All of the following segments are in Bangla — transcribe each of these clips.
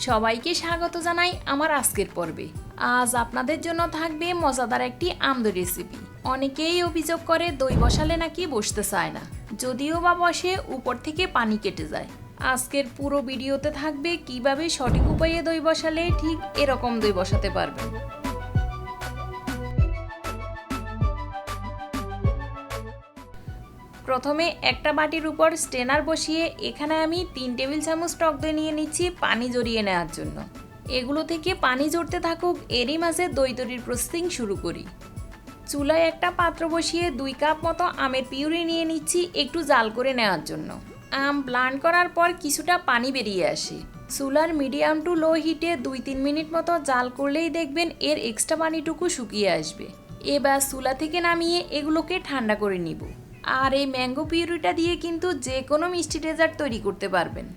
সবাইকে স্বাগত জানাই আমার আজকের পর্বে। আজ আপনাদের জন্য থাকবে মজাদার একটি আম দই রেসিপি। অনেকেই অভিযোগ করে দই বসালে নাকি বসতে চায় না, যদিও বা বসে উপর থেকে পানি কেটে যায়। আজকের পুরো ভিডিওতে থাকবে কিভাবে সঠিক উপায়ে দই বসালে ঠিক এরকম দই বসাতে পারবেন। প্রথমে একটা বাটির উপর স্ট্রেনার বসিয়ে এখানে আমি 3 টেবিল চামচ টক দই নিয়ে নিচ্ছি পানি জড়িয়ে নেওয়ার জন্য। এগুলো থেকে পানি ঝরতে থাকুক, এরই মাঝে দই তৈরির প্রসেসিং শুরু করি। চুলায় একটা পাত্র বসিয়ে 2 কাপ মতো আমের পিউরি নিয়ে নিচ্ছি একটু জাল করে নেওয়ার জন্য। আম ব্লান্ড করার পর কিছুটা পানি বেরিয়ে আসে। চুলার মিডিয়াম টু লো হিটে 2-3 মিনিট মতো জাল করলেই দেখবেন এর এক্সট্রা পানিটুকু শুকিয়ে আসবে। এবার চুলা থেকে নামিয়ে এগুলোকে ঠান্ডা করে নিব। আর এই ম্যাঙ্গো পিউরিটা দিয়ে কিন্তু যে কোনো মিষ্টি ডেজার্ট তৈরি করতে পারবেন।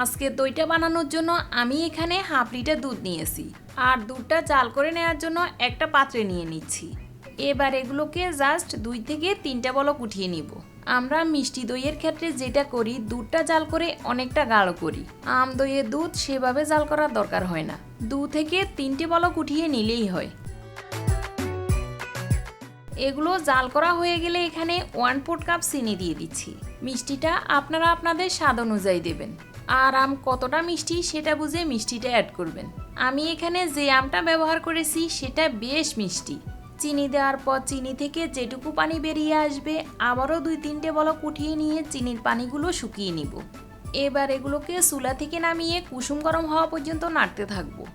আজকে দইটা বানানোর জন্য আমি এখানে হাফ লিটার দুধ নিয়েছি, আর দুধটা জাল করে নেওয়ার জন্য একটা পাত্রে নিয়ে নিচ্ছি। এবার এগুলোকে জাস্ট 2 থেকে 3টা বলক উঠিয়ে নিব। আমরা মিষ্টি দইয়ের ক্ষেত্রে যেটা করি, দুধটা জাল করে অনেকটা গাঢ় করি। আম দইয়ের দুধ সেভাবে জাল করার দরকার হয় না, 2 থেকে 3টে বলক উঠিয়ে নিলেই হয়। এগুলো জাল করা হয়ে গেলে এখানে 1/4 কাপ চিনি দিয়ে দিচ্ছি। মিষ্টিটা আপনারা আপনাদের স্বাদ অনুযায়ী দেবেন, আর আম কতটা মিষ্টি সেটা বুঝে মিষ্টিটা অ্যাড করবেন। আমি এখানে যে আমটা ব্যবহার করেছি সেটা বেশ মিষ্টি। চিনি দেওয়ার পর চিনি থেকে যেটুকু পানি বেরিয়ে আসবে আবারও 2-3টে বলক উঠিয়ে নিয়ে চিনির পানিগুলো শুকিয়ে নিব। এবার এগুলোকে চুলা থেকে নামিয়ে কুসুম গরম হওয়া পর্যন্ত নাড়তে থাকবো।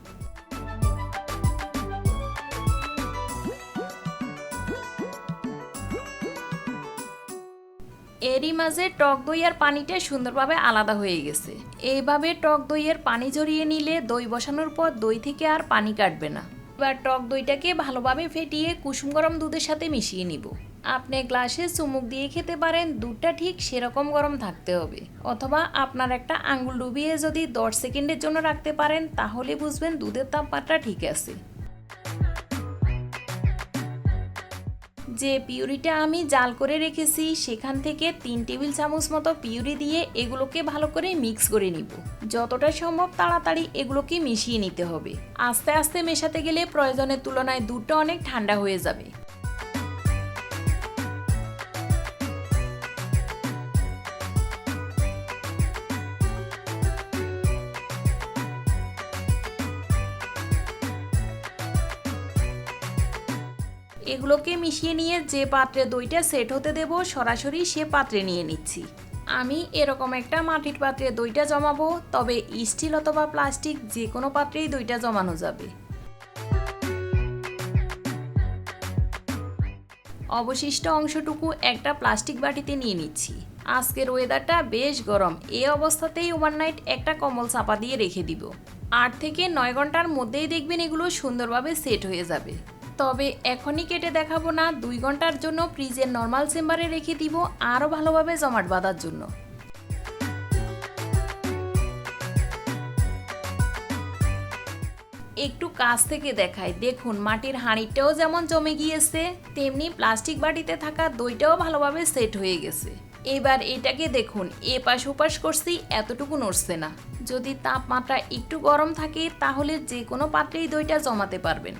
এরই মাঝে টক দই আর পানিটা সুন্দরভাবে আলাদা হয়ে গেছে। এইভাবে টক দইয়ের পানি জড়িয়ে নিলে দই বসানোর পর দই থেকে আর পানি কাটবে না। এবার টক দইটাকে ভালোভাবে ফেটিয়ে কুসুম গরম দুধের সাথে মিশিয়ে নিব। আপনি গ্লাসে চুমুক দিয়ে খেতে পারেন, দুধটা ঠিক সেরকম গরম থাকতে হবে। অথবা আপনার একটা আঙ্গুল ডুবিয়ে যদি 10 সেকেন্ডের জন্য রাখতে পারেন তাহলে বুঝবেন দুধের তাপমাত্রা ঠিক আছে। যে পিউরিটা আমি জাল করে রেখেছি সেখান থেকে 3 টেবিল চামচ মতো পিউরি দিয়ে এগুলোকে ভালো করে মিক্স করে নিব। যতটা সম্ভব তাড়াতাড়ি এগুলোকে মিশিয়ে নিতে হবে। আস্তে আস্তে মেশাতে গেলে প্রয়োজনের তুলনায় দুধটা অনেক ঠান্ডা হয়ে যাবে। এগুলোকে মিশিয়ে নিয়ে যে পাত্রে দইটা সেট হতে দেব সরাসরি সে পাত্রে নিয়ে নিচ্ছি। আমি এরকম একটা মাটির পাত্রে দইটা জমাবো, তবে স্টিল অথবা প্লাস্টিক যে কোনো পাত্রেই দইটা জমানো যাবে। অবশিষ্ট অংশটুকু একটা প্লাস্টিক বাটিতে নিয়ে নিচ্ছি। আজকের ওয়েদারটা বেশ গরম, এই অবস্থাতেই ওভারনাইট একটা কম্বল চাপা দিয়ে রেখে দিব। 8 থেকে 9 ঘন্টার মধ্যেই দেখবেন এগুলো সুন্দরভাবে সেট হয়ে যাবে। তবে এখনই কেটে দেখাবো না, 2 ঘন্টার জন্য ফ্রিজের নর্মাল চেম্বারে রেখে দিব আরও ভালোভাবে জমাট বাঁধার জন্য। একটু কাছ থেকে দেখাই, দেখুন মাটির হাঁড়িটাও যেমন জমে গিয়েছে তেমনি প্লাস্টিক বাটিতে থাকা দইটাও ভালোভাবে সেট হয়ে গেছে। এবার এটাকে দেখুন, এপাশ ওপাশ করছি এতটুকু নড়ছে না। যদি তাপমাত্রা একটু গরম থাকে তাহলে যে কোনো পাত্রেই দইটা জমাতে পারবেন।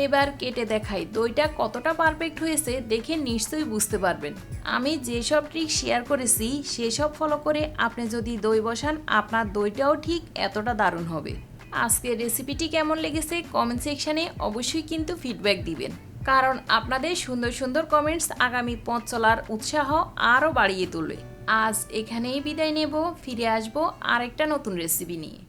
এবার কেটে দেখাই দইটা কতটা পারফেক্ট হয়েছে, দেখে নিশ্চয়ই বুঝতে পারবেন। আমি যেসব ট্রিক শেয়ার করেছি সেসব ফলো করে আপনি যদি দই বসান আপনার দইটাও ঠিক এতটা দারুণ হবে। আজকের রেসিপিটি কেমন লেগেছে কমেন্ট সেকশানে অবশ্যই কিন্তু ফিডব্যাক দিবেন, কারণ আপনাদের সুন্দর সুন্দর কমেন্টস আগামী পথ চলার উৎসাহ আরও বাড়িয়ে তুলবে। আজ এখানেই বিদায় নেব, ফিরে আসবো আরেকটা নতুন রেসিপি নিয়ে।